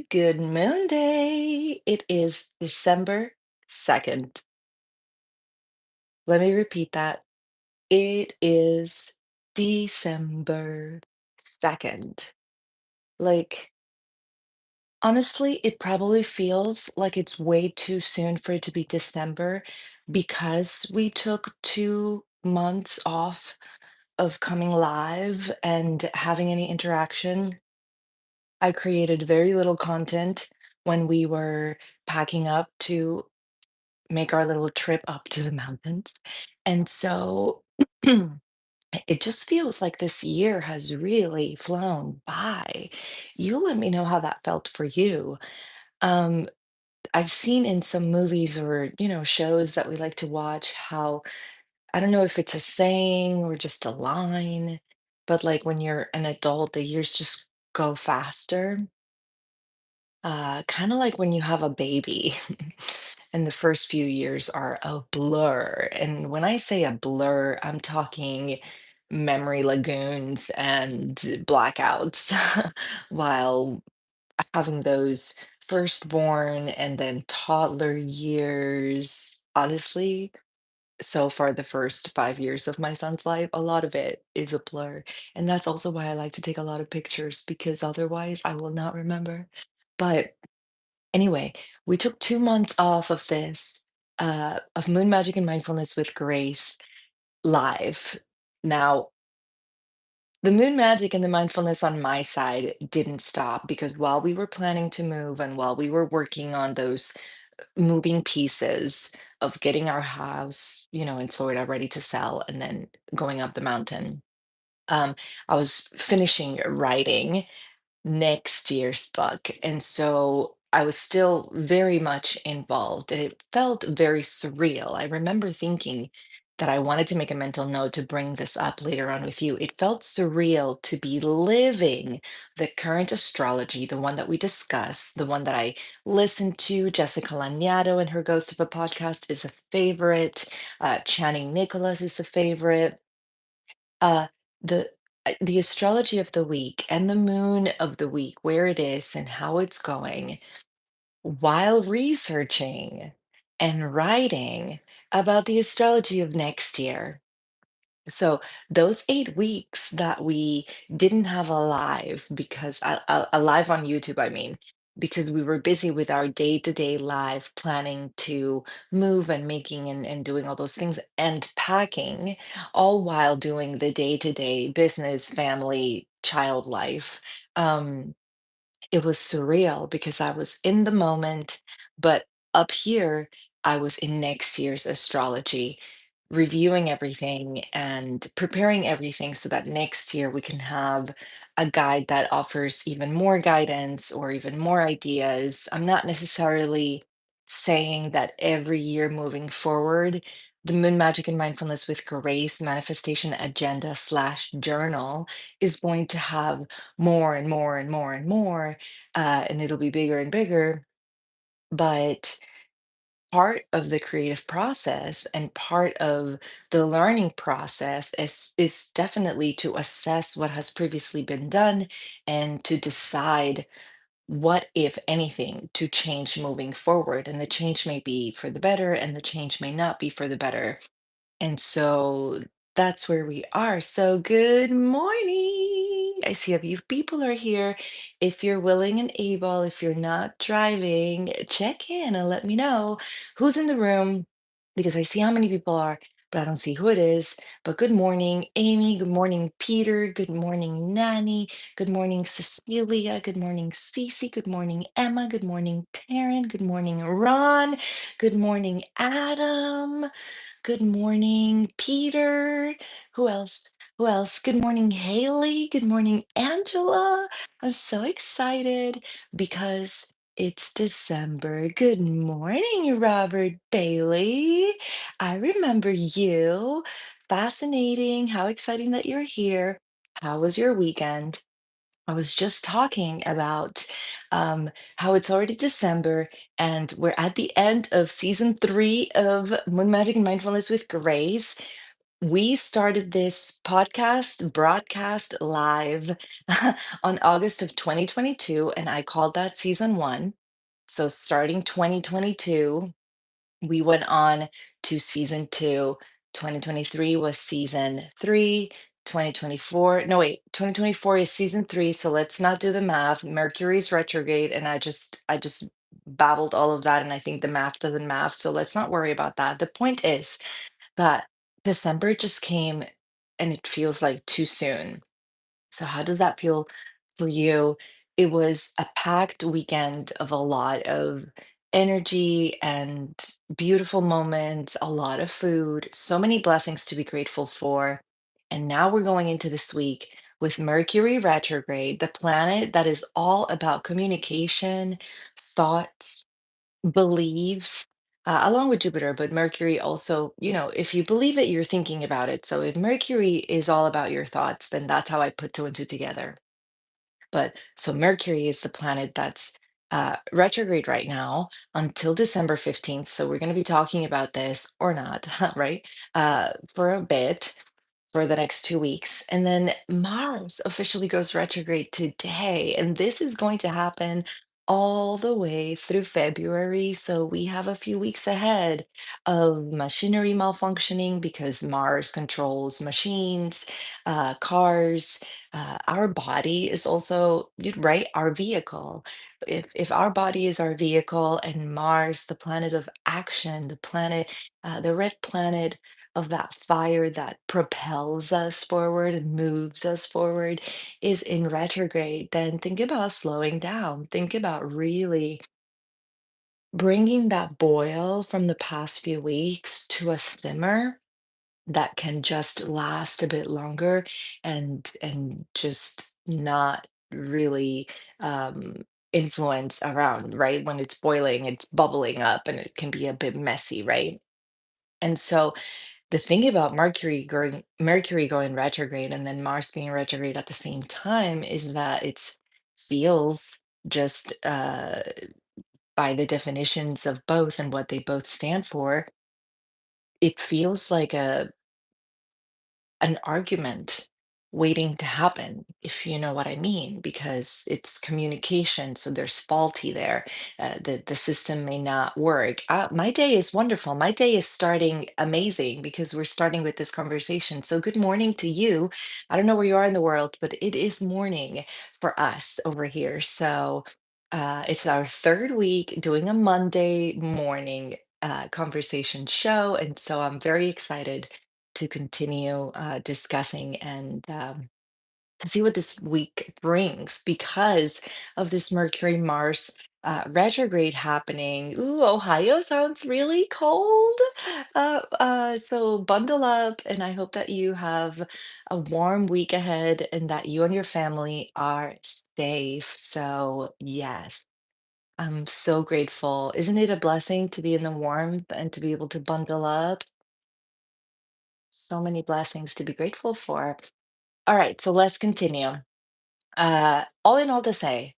Good moon day. It is December 2nd. Let me repeat that. It is December 2nd. Like, honestly, it probably feels like it's way too soon for it to be December because we took 2 months off of coming live and having any interaction. I created very little content when we were packing up to make our little trip up to the mountains. And so it just feels like this year has really flown by. You let me know how that felt for you. Um, I've seen in some movies or, shows that we like to watch how, I don't know if it's a saying or just a line, but like when you're an adult, the years just go faster. Kind of like when you have a baby and the first few years are a blur. And when I say a blur, I'm talking memory lagoons and blackouts while having those firstborn and then toddler years. Honestly, so far, the first 5 years of my son's life, a lot of it is a blur. And that's also why I like to take a lot of pictures because otherwise I will not remember. But anyway, we took 2 months off of this, of Moon Magic and Mindfulness with Grace live. Now, the moon magic and the mindfulness on my side didn't stop because while we were planning to move and while we were working on those moving pieces of getting our house, in Florida ready to sell and then going up the mountain, um, I was finishing writing next year's book. And so I was still very much involved, and it felt very surreal. I remember thinking that I wanted to make a mental note to bring this up later on with you. It felt surreal to be living the current astrology, the one that we discuss, the one that I listened to. Jessica Lanyadoo and her Ghost of a Podcast is a favorite. Channing Nicholas is a favorite. Uh, the astrology of the week and the moon of the week, where it is and how it's going, while researching and writing about the astrology of next year. So those 8 weeks that we didn't have a live because a live on YouTube, I mean, because we were busy with our day-to-day life planning to move and making and doing all those things and packing, all while doing the day-to-day business, family, child life. Um, it was surreal because I was in the moment, but up here, I was in next year's astrology, reviewing everything and preparing everything so that next year we can have a guide that offers even more guidance or even more ideas. I'm not necessarily saying that every year moving forward, the Moon Magic and Mindfulness with Grace manifestation agenda slash journal is going to have more and more and more and more, and it'll be bigger and bigger. But part of the creative process and part of the learning process is definitely to assess what has previously been done and to decide what, if anything, to change moving forward. And the change may be for the better, and the change may not be for the better. And so that's where we are. So good morning. I see a few people are here. If you're willing and able, if you're not driving, check in and let me know who's in the room because I see how many people are, but I don't see who it is. But good morning, Amy. Good morning, Peter. Good morning, Nanny. Good morning, Cecilia. Good morning, Cece. Good morning, Emma. Good morning, Taryn. Good morning, Ron. Good morning, Adam. Good morning, Peter. Who else? Who else? Good morning, Haley. Good morning, Angela. I'm so excited because it's December. Good morning, Robert Bailey. I remember you. Fascinating. How exciting that you're here. How was your weekend? I was just talking about how it's already December and we're at the end of season 3 of Moon Magic and Mindfulness with Grace. We started this podcast broadcast live on August of 2022, and I called that season one. So starting 2022, we went on to season two. 2023 was season three. 2024, no, wait, 2024 is season three. So let's not do the math. Mercury's retrograde, and I just babbled all of that, and I think the math doesn't math. So let's not worry about that. The point is that December just came and it feels like too soon. So, how does that feel for you? It was a packed weekend of a lot of energy and beautiful moments, a lot of food, so many blessings to be grateful for. And now we're going into this week with Mercury retrograde, the planet that is all about communication, thoughts, believes, along with Jupiter, but Mercury also, if you believe it, you're thinking about it. So if Mercury is all about your thoughts, then that's how I put two and two together. But so Mercury is the planet that's retrograde right now until December 15th. So we're going to be talking about this or not, right? For a bit for the next 2 weeks. And then Mars officially goes retrograde today. And this is going to happen all the way through February. So we have a few weeks ahead of machinery malfunctioning because Mars controls machines, cars. Our body is also, right, our vehicle. If our body is our vehicle and Mars, the planet of action, the red planet of that fire that propels us forward and moves us forward is in retrograde, then think about slowing down. Think about really bringing that boil from the past few weeks to a simmer that can just last a bit longer and just not really influence around, right? When it's boiling, it's bubbling up and it can be a bit messy, right? And so the thing about Mercury going retrograde and then Mars being retrograde at the same time is that it's feels just by the definitions of both and what they both stand for, it feels like an argument waiting to happen, if you know what I mean, because it's communication, so there's faulty there. The system may not work. My day is wonderful. My day is starting amazing because we're starting with this conversation. So good morning to you. I don't know where you are in the world, but it is morning for us over here. So it's our third week doing a Monday morning conversation show, and so I'm very excited to continue discussing and to see what this week brings because of this Mercury Mars retrograde happening. Ooh, Ohio sounds really cold. So bundle up, and I hope that you have a warm week ahead and that you and your family are safe. So, yes. I'm so grateful. Isn't it a blessing to be in the warmth and to be able to bundle up? So many blessings to be grateful for. All right, so let's continue. All in all to say,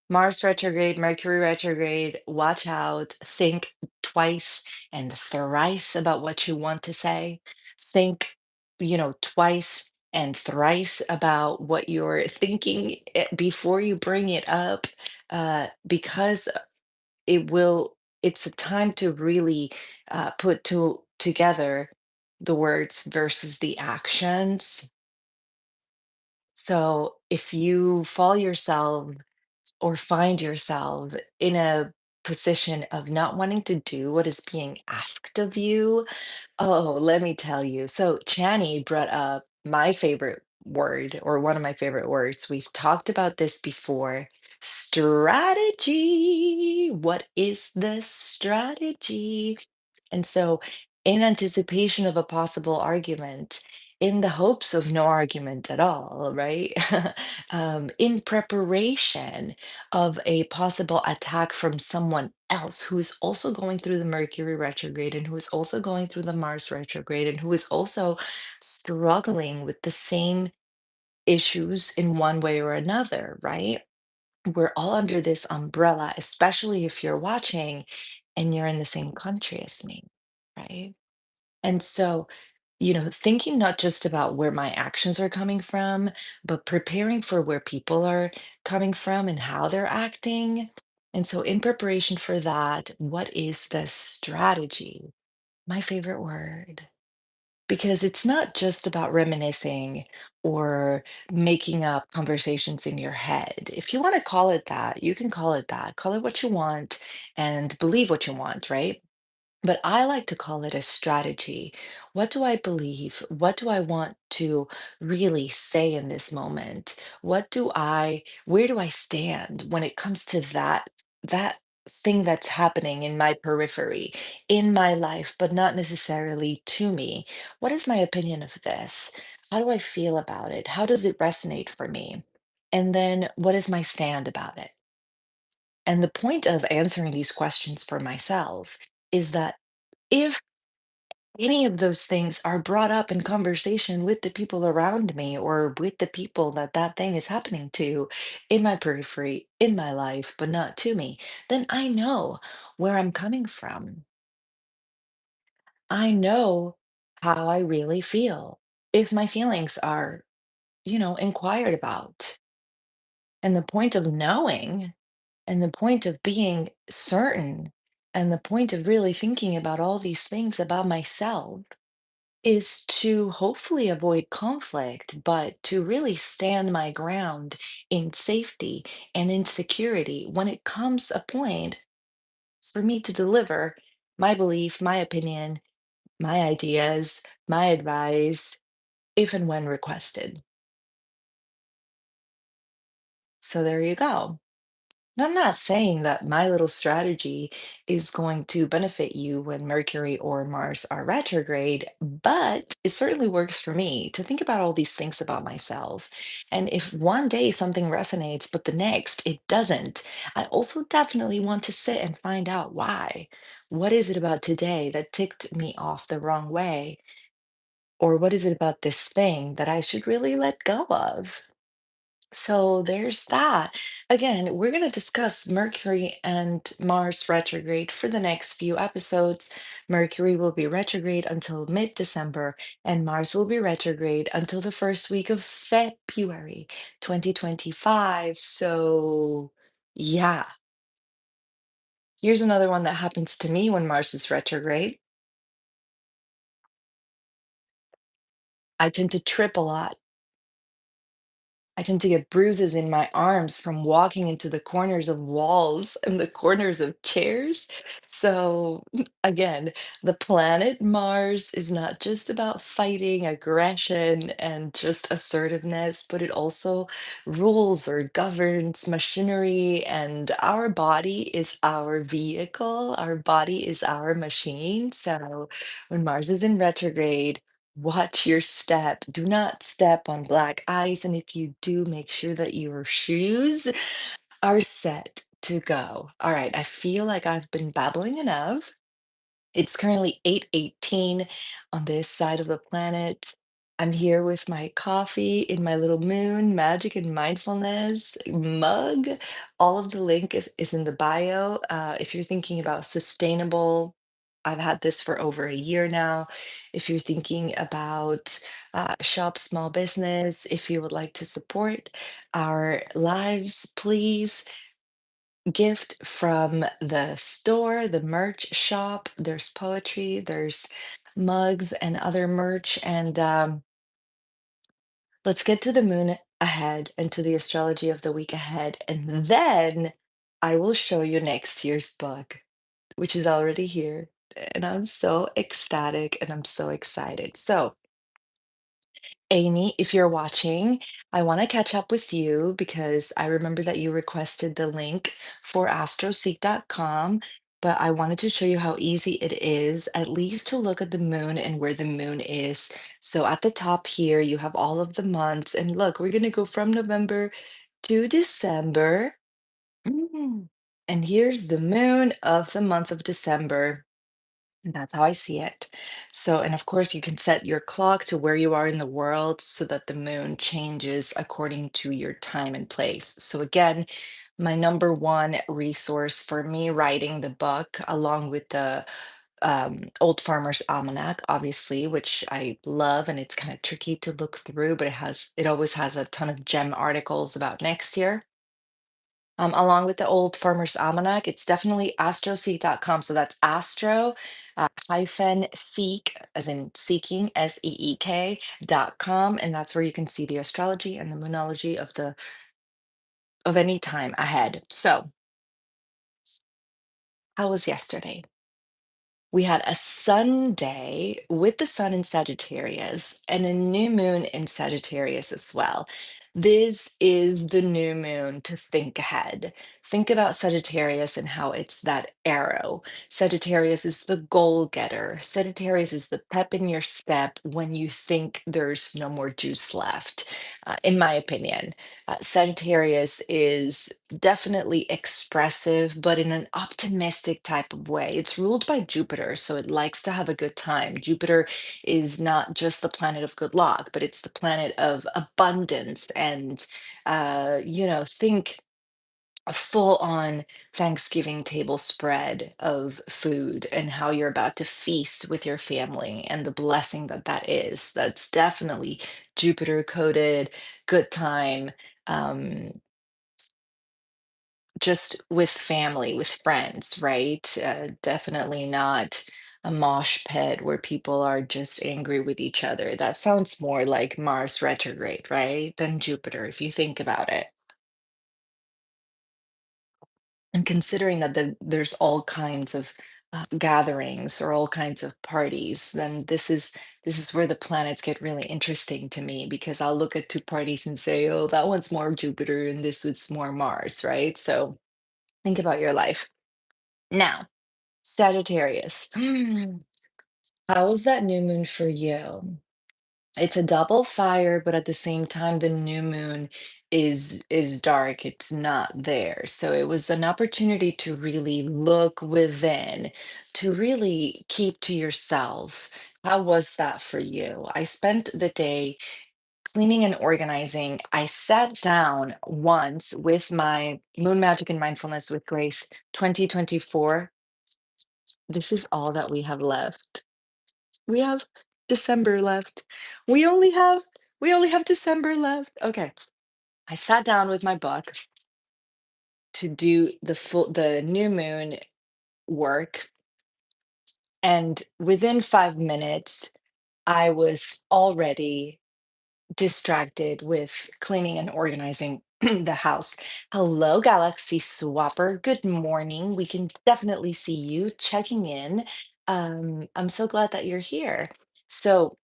Mars retrograde, Mercury retrograde, watch out, think twice and thrice about what you want to say. Think, twice and thrice about what you're thinking before you bring it up, because it's a time to really put together the words versus the actions. So if you fall yourself or find yourself in a position of not wanting to do what is being asked of you, oh, let me tell you. So Chani brought up my favorite word, or one of my favorite words. We've talked about this before. Strategy. What is the strategy? And so, in anticipation of a possible argument, in the hopes of no argument at all, right? In preparation of a possible attack from someone else who is also going through the Mercury retrograde and who is also going through the Mars retrograde and who is also struggling with the same issues in one way or another, right? We're all under this umbrella, especially if you're watching and you're in the same country as me, right? And so, thinking not just about where my actions are coming from, but preparing for where people are coming from and how they're acting. And so, in preparation for that, what is the strategy? My favorite word. Because it's not just about reminiscing or making up conversations in your head. If you want to call it that, you can call it that. Call it what you want and believe what you want, right? But I like to call it a strategy. What do I believe? What do I want to really say in this moment? Where do I stand when it comes to that thing that's happening in my periphery, in my life, but not necessarily to me? What is my opinion of this? How do I feel about it? How does it resonate for me? And then what is my stand about it? And the point of answering these questions for myself is that if any of those things are brought up in conversation with the people around me or with the people that that thing is happening to in my periphery, in my life, but not to me, then I know where I'm coming from. I know how I really feel if my feelings are, inquired about. And the point of knowing and the point of being certain and the point of really thinking about all these things about myself is to hopefully avoid conflict, but to really stand my ground in safety and in security when it comes a point for me to deliver my belief, my opinion, my ideas, my advice, if and when requested. So there you go. And I'm not saying that my little strategy is going to benefit you when Mercury or Mars are retrograde, but it certainly works for me to think about all these things about myself. And if one day something resonates, but the next it doesn't, I also definitely want to sit and find out why. What is it about today that ticked me off the wrong way? Or what is it about this thing that I should really let go of? So there's that. Again, we're going to discuss Mercury and Mars retrograde for the next few episodes. Mercury will be retrograde until mid-December, and Mars will be retrograde until the first week of February 2025. So, yeah, here's another one that happens to me when Mars is retrograde. I tend to trip a lot. I tend to get bruises in my arms from walking into the corners of walls and the corners of chairs. So, again, the planet Mars is not just about fighting, aggression, and just assertiveness, but it also rules or governs machinery. And our body is our vehicle, our body is our machine. So, when Mars is in retrograde, watch your step. Do not step on black ice. And if you do, make sure that your shoes are set to go. All right. I feel like I've been babbling enough. It's currently 8:18 on this side of the planet. I'm here with my coffee in my little moon, magic and mindfulness mug. All of the link is in the bio. If you're thinking about sustainable, I've had this for over a year now. If you're thinking about shop small business, if you would like to support our lives, please gift from the store, the merch shop. There's poetry, there's mugs and other merch. And let's get to the moon ahead and to the astrology of the week ahead. And then I will show you next year's book, which is already here. And I'm so ecstatic and I'm so excited. So, Amy, if you're watching, I want to catch up with you because I remember that you requested the link for astroseek.com, but I wanted to show you how easy it is, at least to look at the moon and where the moon is. So at the top here, you have all of the months. And look, we're going to go from November to December. Mm. And here's the moon of the month of December. And that's how I see it. So, and of course, you can set your clock to where you are in the world so that the moon changes according to your time and place. So, again, my number one resource for me writing the book, along with the Old Farmer's Almanac, obviously, which I love, and it's kind of tricky to look through, but it always has a ton of gem articles about next year. Along with the Old Farmer's Almanac, it's definitely astroseek.com. So that's astro hyphen seek, as in seeking, SEEK.com. And that's where you can see the astrology and the moonology of any time ahead. So, how was yesterday? We had a Sunday with the sun in Sagittarius and a new moon in Sagittarius as well. This is the new moon to think ahead. Think about Sagittarius and how it's that arrow. Sagittarius is the goal getter. Sagittarius is the pep in your step when you think there's no more juice left, in my opinion. Sagittarius is definitely expressive, but in an optimistic type of way. It's ruled by Jupiter, so it likes to have a good time. Jupiter is not just the planet of good luck, but it's the planet of abundance and, think a full on Thanksgiving table spread of food and how you're about to feast with your family and the blessing that that is. That's definitely Jupiter coded, good time. Um, just with family, with friends, right? Definitely not a mosh pit where people are just angry with each other. That sounds more like Mars retrograde, right? Than Jupiter, if you think about it. And considering that there's all kinds of gatherings or all kinds of parties, then this is where the planets get really interesting to me because I'll look at two parties and say, oh, that one's more Jupiter and this one's more Mars, right? So think about your life. Now, Sagittarius. How's that new moon for you? It's a double fire, but at the same time, the new moon is dark. It's not there. So it was an opportunity to really look within, to really keep to yourself. How was that for you? I spent the day cleaning and organizing. I sat down once with my Moon Magic and Mindfulness with Grace 2024. This is all that we have left. We have December left. We only have we only have December left. Okay. I sat down with my book to do the new moon work, and within 5 minutes I was already distracted with cleaning and organizing the house. Hello, Galaxy Swapper. Good morning. We can definitely see you checking in. I'm so glad that you're here. So,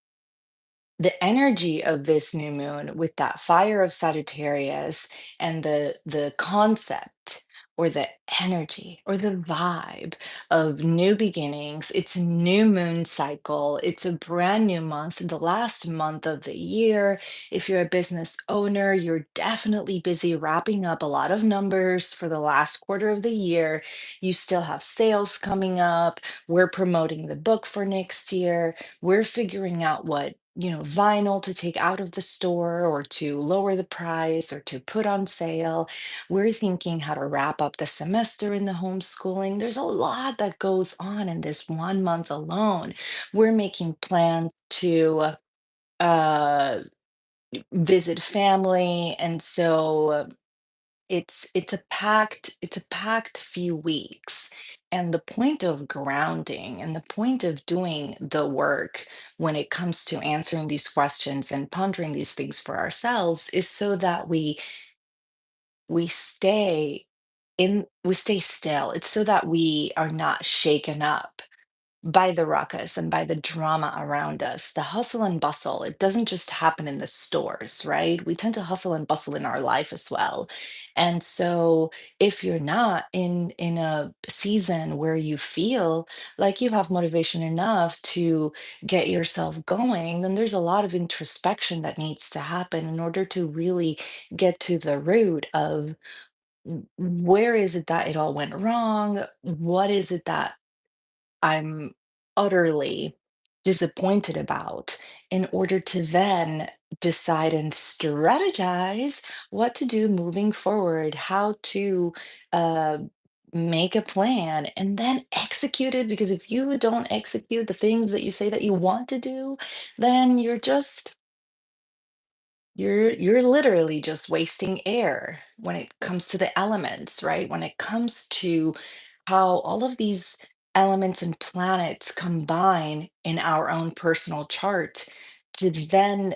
the energy of this new moon with that fire of Sagittarius and the concept or the energy or the vibe of new beginnings. It's a new moon cycle. It's a brand new month, the last month of the year. If you're a business owner, you're definitely busy wrapping up a lot of numbers for the last quarter of the year. You still have sales coming up. We're promoting the book for next year. We're figuring out what vinyl to take out of the store or to lower the price or to put on sale. We're thinking how to wrap up the semester in the homeschooling. There's a lot that goes on in this 1 month alone. We're making plans to uh visit family, and so it's a packed few weeks. And the point of grounding and the point of doing the work when it comes to answering these questions and pondering these things for ourselves is so that we stay we stay still. It's so that we are not shaken up by the ruckus and by the drama around us. The hustle and bustle, it doesn't just happen in the stores, right? We tend to hustle and bustle in our life as well. And so if you're not in a season where you feel like you have motivation enough to get yourself going, then there's a lot of introspection that needs to happen in order to really get to the root of where is it that it all went wrong? What is it that I'm utterly disappointed about in order to then decide and strategize what to do moving forward, how to uh, make a plan and then execute it, because if you don't execute the things that you say that you want to do, then you're literally just wasting air when it comes to the elements, right? When it comes to how all of these elements and planets combine in our own personal chart to then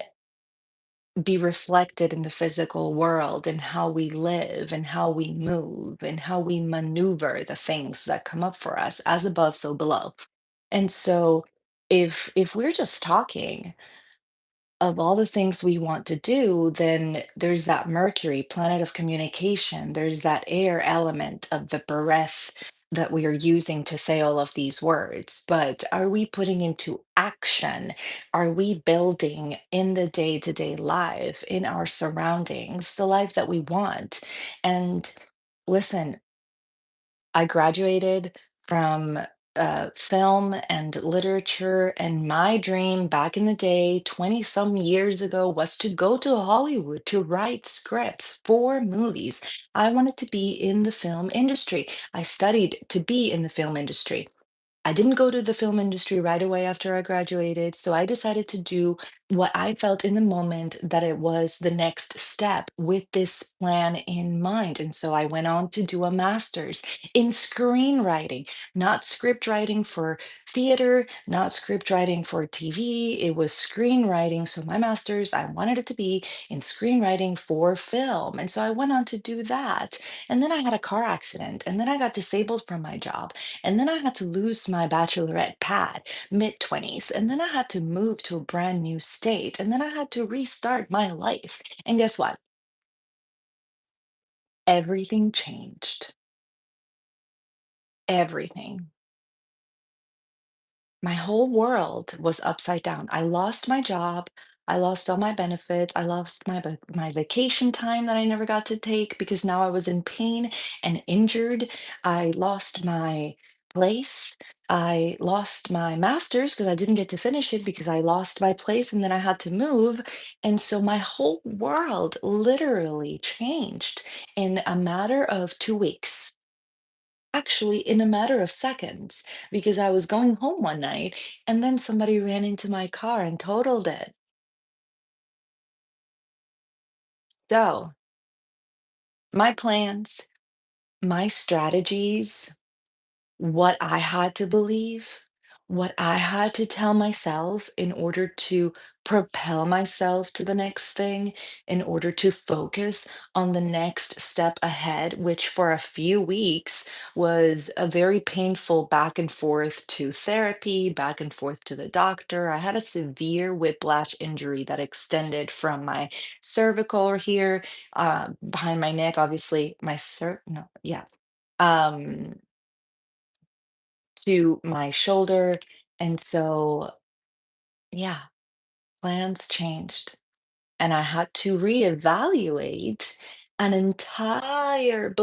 be reflected in the physical world and how we live and how we move and how we maneuver the things that come up for us, as above so below. And so if we're just talking of all the things we want to do, then there's that Mercury, planet of communication. There's that air element of the breath that we are using to say all of these words. But are we putting into action? Are we building in the day-to-day life, in our surroundings, the life that we want? And listen, I graduated from film and literature, and my dream back in the day, 20 some years ago, was to go to Hollywood to write scripts for movies. I wanted to be in the film industry. I studied to be in the film industry. I didn't go to the film industry right away after I graduated, so I decided to do what I felt in the moment that it was the next step with this plan in mind. And so I went on to do a master's in screenwriting, not script writing for theater, not script writing for TV. It was screenwriting. So my master's, I wanted it to be in screenwriting for film. And so I went on to do that. And then I had a car accident, and then I got disabled from my job. And then I had to lose my bachelorette pad, mid 20s. And then I had to move to a brand new state. And then I had to restart my life. And guess what? Everything changed. Everything. My whole world was upside down. I lost my job. I lost all my benefits. I lost my vacation time that I never got to take because now I was in pain and injured. I lost my place. I lost my master's because I didn't get to finish it because I lost my place and then I had to move. And so my whole world literally changed in a matter of 2 weeks. Actually, in a matter of seconds, because I was going home one night and then somebody ran into my car and totaled it. So, my plans, my strategies, what I had to believe, what I had to tell myself in order to propel myself to the next thing, in order to focus on the next step ahead, which for a few weeks was a very painful back and forth to therapy, back and forth to the doctor. I had a severe whiplash injury that extended from my cervical here, behind my neck, obviously, no, yeah. Um, to my shoulder. And so, yeah, plans changed. And I had to reevaluate an entire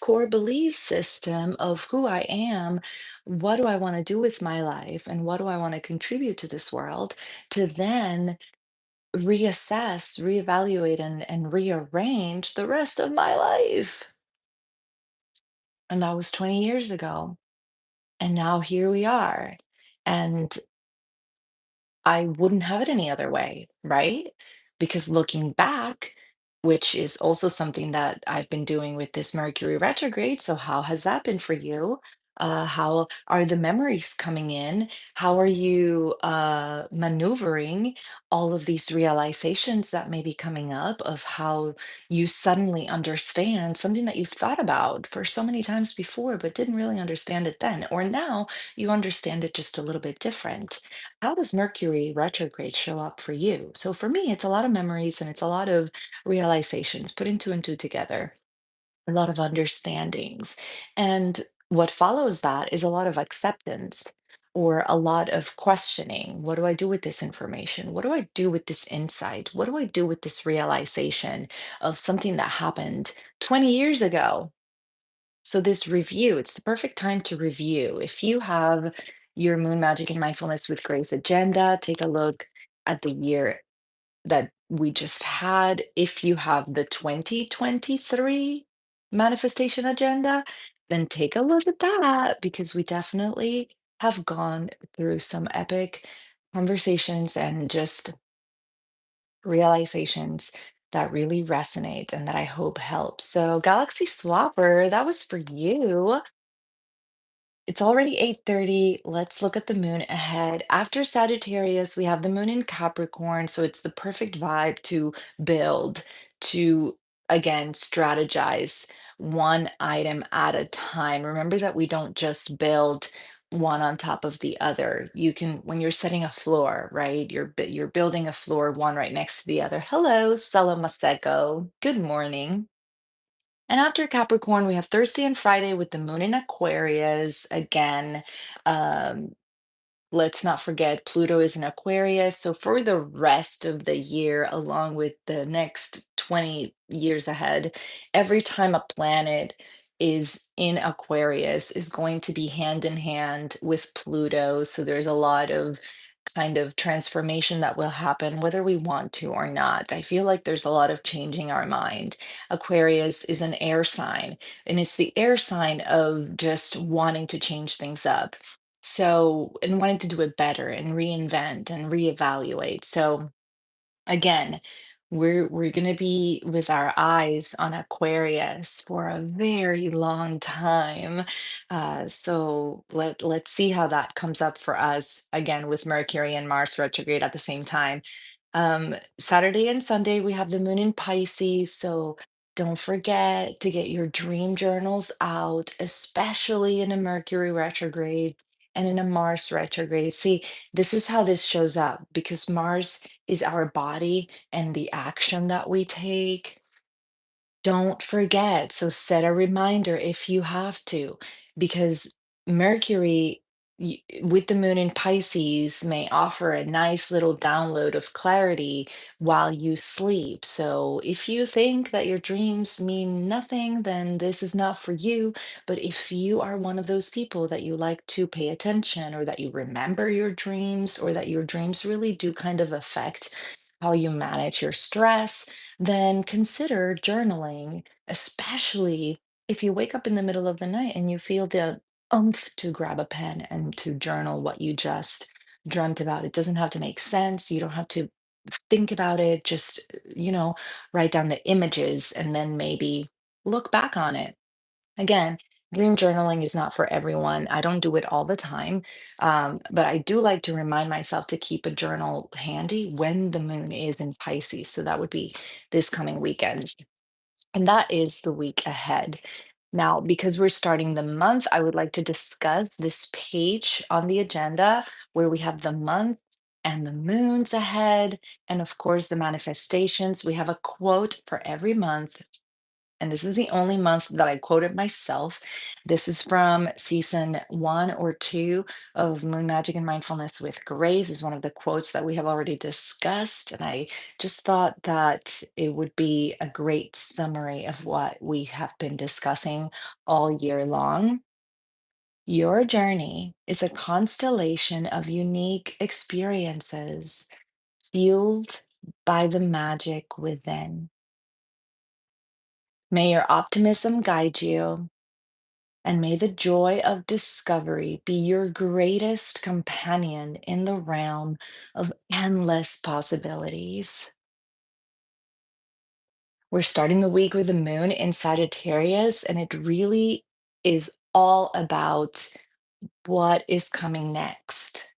core belief system of who I am. What do I want to do with my life? And what do I want to contribute to this world? To then reassess, reevaluate, and rearrange the rest of my life. And that was 20 years ago. And now here we are. And I wouldn't have it any other way, right? Because looking back, which is also something that I've been doing with this Mercury retrograde. So, how has that been for you? How are the memories coming in? How are you maneuvering all of these realizations that may be coming up of how you suddenly understand something that you've thought about for so many times before, but didn't really understand it then? Or now you understand it just a little bit different. How does Mercury retrograde show up for you? So for me, it's a lot of memories and it's a lot of realizations, putting two and two together, a lot of understandings. And what follows that is a lot of acceptance or a lot of questioning. What do I do with this information? What do I do with this insight? What do I do with this realization of something that happened 20 years ago? So this review, it's the perfect time to review. If you have your Moon Magic and Mindfulness with Grace agenda, take a look at the year that we just had. If you have the 2023 manifestation agenda, then take a look at that because we definitely have gone through some epic conversations and just realizations that really resonate and that I hope help. So, Galaxy Swapper, that was for you. It's already 8:30. Let's look at the moon ahead. After Sagittarius, we have the moon in Capricorn, so it's the perfect vibe to build, to again strategize one item at a time. Remember that we don't just build one on top of the other. You can, when you're setting a floor, right? You're building a floor one right next to the other. Hello, Salamaseko. Good morning. And after Capricorn, we have Thursday and Friday with the moon in Aquarius again. Um, let's not forget Pluto is in Aquarius. So for the rest of the year, along with the next 20 years ahead, every time a planet is in Aquarius is going to be hand in hand with Pluto. So there's a lot of kind of transformation that will happen whether we want to or not. I feel like there's a lot of changing our mind. Aquarius is an air sign, and it's the air sign of just wanting to change things up. So, and wanting to do it better and reinvent and reevaluate. So, again, we're going to be with our eyes on Aquarius for a very long time. So let's see how that comes up for us again with Mercury and Mars retrograde at the same time. Saturday and Sunday, we have the moon in Pisces. So don't forget to get your dream journals out, especially in a Mercury retrograde and in a Mars retrograde. See, this is how this shows up because Mars is our body and the action that we take. Don't forget. So set a reminder if you have to, because Mercury with the moon in Pisces may offer a nice little download of clarity while you sleep. So if you think that your dreams mean nothing, then this is not for you. But if you are one of those people that you like to pay attention or that you remember your dreams or that your dreams really do kind of affect how you manage your stress, then consider journaling, especially if you wake up in the middle of the night and you feel the oomph to grab a pen and to journal what you just dreamt about. It doesn't have to make sense. You don't have to think about it. Just, write down the images and then maybe look back on it. Again, dream journaling is not for everyone. I don't do it all the time, but I do like to remind myself to keep a journal handy when the moon is in Pisces. So that would be this coming weekend. And that is the week ahead. Now, because we're starting the month, I would like to discuss this page on the agenda where we have the month and the moons ahead. And of course, the manifestations. We have a quote for every month, and this is the only month that I quoted myself. This is from season 1 or 2 of Moon Magic and Mindfulness with Grace. Is one of the quotes that we have already discussed, and I just thought that it would be a great summary of what we have been discussing all year long. Your journey is a constellation of unique experiences fueled by the magic within. May your optimism guide you, and may the joy of discovery be your greatest companion in the realm of endless possibilities. We're starting the week with the moon in Sagittarius, and it really is all about what is coming next.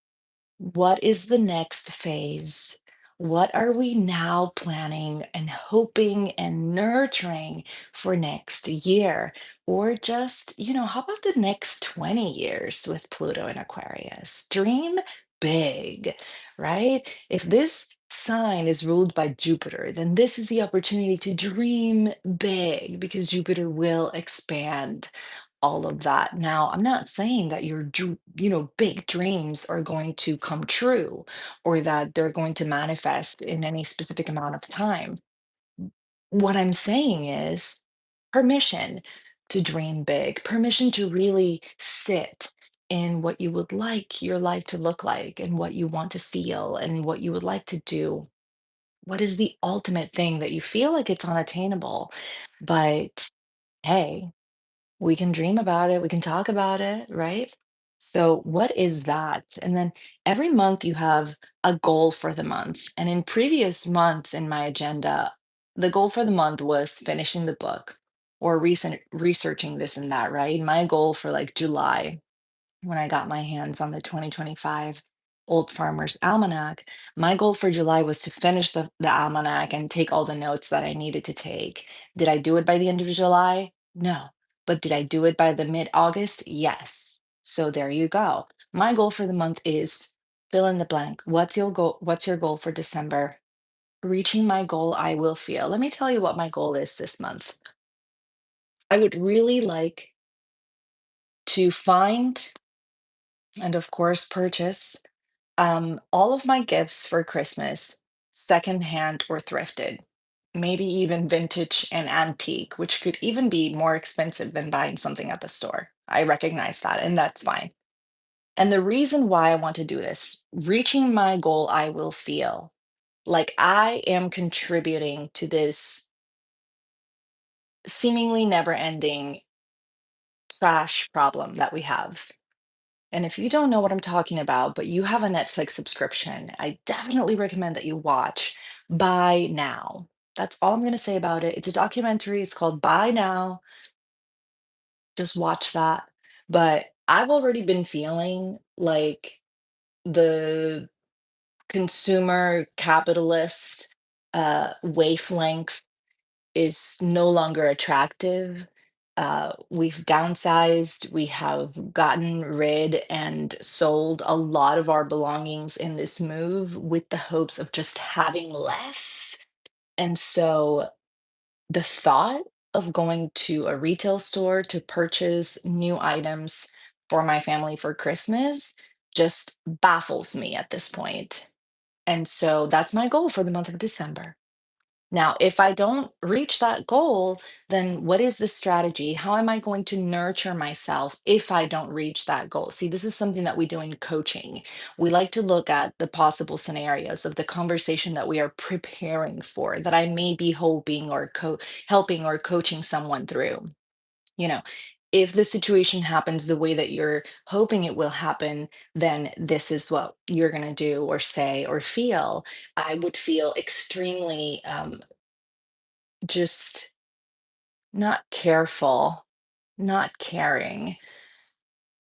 What is the next phase? What are we now planning and hoping and nurturing for next year? Or just, how about the next 20 years with Pluto in Aquarius? Dream big, right? If this sign is ruled by Jupiter, then this is the opportunity to dream big because Jupiter will expand all of that. Now, I'm not saying that your big dreams are going to come true or that they're going to manifest in any specific amount of time. What I'm saying is permission to dream big, permission to really sit in what you would like your life to look like and what you want to feel and what you would like to do. What is the ultimate thing that you feel like it's unattainable? But hey, We can dream about it, we can talk about it, right? So, what is that? And then every month you have a goal for the month. And in previous months in my agenda, the goal for the month was finishing the book or researching this and that, right? My goal for like July, when I got my hands on the 2025 Old Farmer's Almanac, my goal for July was to finish the almanac and take all the notes that I needed to take. Did I do it by the end of July? No. But did I do it by the mid-August? Yes. So there you go. My goal for the month is fill in the blank. What's your goal? What's your goal for December? Reaching my goal, I will feel. Let me tell you what my goal is this month. I would really like to find and, of course, purchase all of my gifts for Christmas, secondhand or thrifted, maybe even vintage and antique, which could even be more expensive than buying something at the store. I recognize that, and that's fine. And the reason why I want to do this, reaching my goal, I will feel like I am contributing to this seemingly never ending trash problem that we have. And if you don't know what I'm talking about, but you have a Netflix subscription, I definitely recommend that you watch Buy Now. That's all I'm going to say about it. It's a documentary. It's called Buy Now. Just watch that. But I've already been feeling like the consumer capitalist wavelength is no longer attractive. We've downsized, we have gotten rid and sold a lot of our belongings in this move with the hopes of just having less. And so the thought of going to a retail store to purchase new items for my family for Christmas just baffles me at this point. And so that's my goal for the month of December. Now, if I don't reach that goal, then what is the strategy? How am I going to nurture myself if I don't reach that goal? See, this is something that we do in coaching. We like to look at the possible scenarios of the conversation that we are preparing for, that I may be hoping or helping or coaching someone through. You know, if the situation happens the way that you're hoping it will happen, then this is what you're going to do or say or feel. I would feel extremely just not careful, not caring.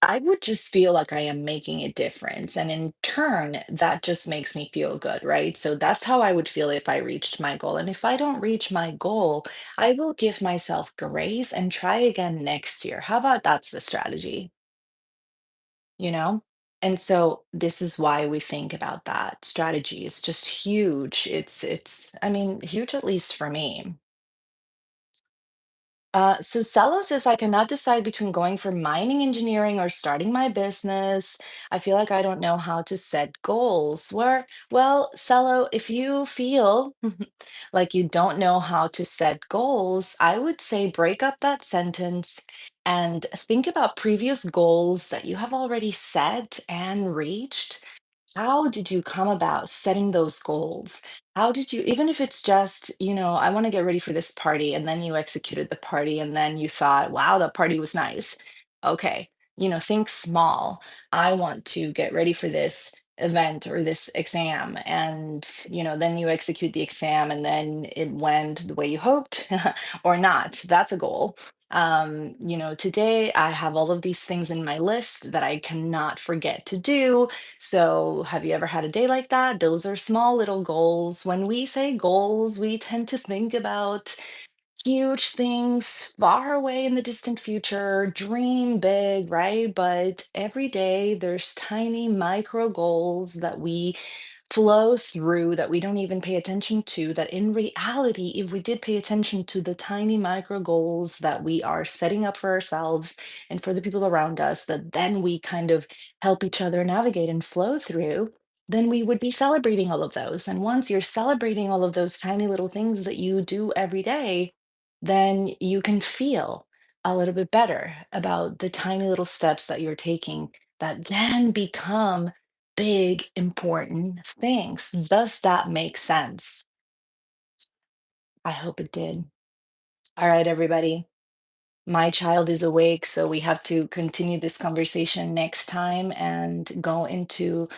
I would just feel like I am making a difference. And in turn, that just makes me feel good, right? So that's how I would feel if I reached my goal. And if I don't reach my goal, I will give myself grace and try again next year. How about that's the strategy, you know? And so this is why we think about that strategy. It's just huge. I mean, huge at least for me. So Cello says I cannot decide between going for mining engineering or starting my business. I feel like I don't know how to set goals. Well, Cello, if you feel like you don't know how to set goals, I would say break up that sentence and think about previous goals that you have already set and reached. How did you come about setting those goals? How did you, even if it's just, I want to get ready for this party, and then you executed the party, and then you thought, wow, that party was nice. Okay, think small. I want to get ready for this event or this exam, and then you execute the exam, and then it went the way you hoped or not. That's a goal. Today I have all of these things in my list that I cannot forget to do. So, have you ever had a day like that? Those are small little goals. When we say goals, we tend to think about huge things far away in the distant future, dream big, right? But every day there's tiny micro goals that we flow through that we don't even pay attention to. That in reality, if we did pay attention to the tiny micro goals that we are setting up for ourselves and for the people around us, that then we kind of help each other navigate and flow through, then we would be celebrating all of those. And once you're celebrating all of those tiny little things that you do every day, then you can feel a little bit better about the tiny little steps that you're taking that then become big, important things. Does that make sense? I hope it did. All right, everybody. My child is awake, so we have to continue this conversation next time and go into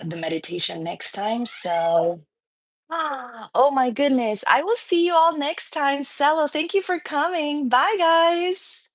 the meditation next time. So, oh my goodness, I will see you all next time. Cello, thank you for coming. Bye, guys.